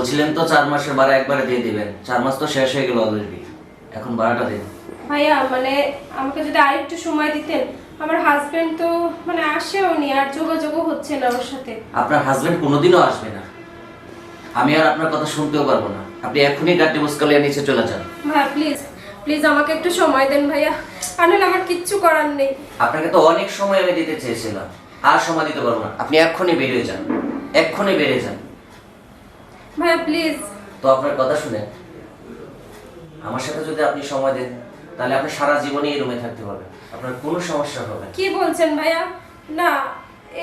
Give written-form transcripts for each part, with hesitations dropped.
বলছিলেন তো 4 মাসের ভাড়া একবারে দিয়ে দিবেন। 4 মাস তো শেষ হয়ে গেল অলরেডি। এখন ভাড়াটা দিন। ভাইয়া মানে আমাকে যদি আরেকটু সময় দিতেন, আমার হাজবেন্ড তো মানে আসেও নি, আর যোগাযোগও হচ্ছে না ওর সাথে। আপনার হাজবেন্ড কোনোদিনও আসবে না। আমি আর আপনার কথা শুনতেও পারবো না। আপনি এখনই গাড়ি মুস্কালিয়া নিচে চলে যান। ভাইয়া প্লিজ প্লিজ আমাকে একটু সময় দেন ভাইয়া, আর নাহলে আমার কিচ্ছু করার নেই। আপনাকে তো অনেক সময় আমি দিতে চেয়েছিলাম, আর সময় দিতে পারবো না। আপনি এক্ষুনি বেরিয়ে যান, এক্ষুনি বেরিয়ে যান। ভাইয়া প্লিজ। তো আপনার কথা শুনে আমার সাথে যদি আপনি সময় দেন, তাহলে আপনি সারা জীবনই এই রুমে থাকতে পারবেন, আপনার কোনো সমস্যা হবে না। কি বলছেন ভাইয়া? না,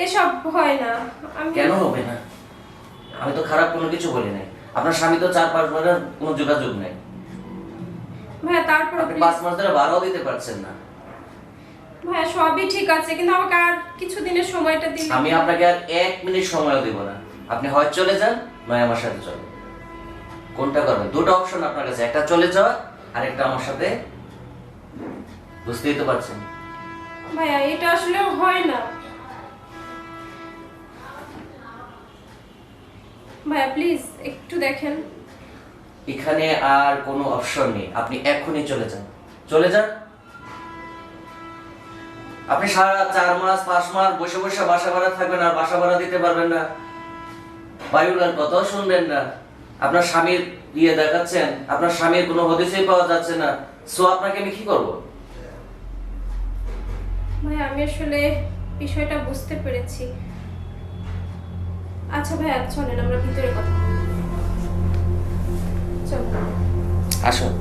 এসব হয় না। আমি কেন হবে না? আমি তো খারাপ কোনো কিছু বলি নাই। আপনার স্বামী তো 4-5 মাসের কোনো যোগাযোগ নেই। ভাইয়া তারপর আপনি 5 মাস ধরে ভাড়াও দিতে পারছেন না। ভাইয়া সবই ঠিক আছে, কিন্তু আমাকে আর কিছু দিনের সময়টা দিন। আমি আপনাকে আর 1 মিনিট সময়ও দেব না। আপনি হয় চলে যান, নয় আমার সাথে চলেন। কোনটা করবেন? দুটো অপশন আপনার কাছে, একটা চলে যাওয়া আর একটা আমার সাথে। বুঝতেই তো পারছেন। ভাইয়া এটা আসলে হয় না। ভাইয়া প্লিজ একটু দেখেন। এখানে আর কোনো অপশন নেই, আপনি এক্ষুনি চলে যান, চলে যান। আপনি সারা 4 মাস 5 মাস বসে বসে বাসা ভাড়া থাকবেন আর বাসা ভাড়া দিতে পারবেন না। বায়ুলার কথাও শুনবেন না। আপনার স্বামীর দিয়ে দেখাচ্ছেন, আপনার স্বামীর কোনো হদিসই পাওয়া যাচ্ছে না। সো আপনাকে আমি কি করব? ভাইয়া আমি আসলে বিষয়টা বুঝতে পেরেছি। আচ্ছা ভাইয়া চলেন আমরা ভিতরে কথা বলি। চল। আসুন।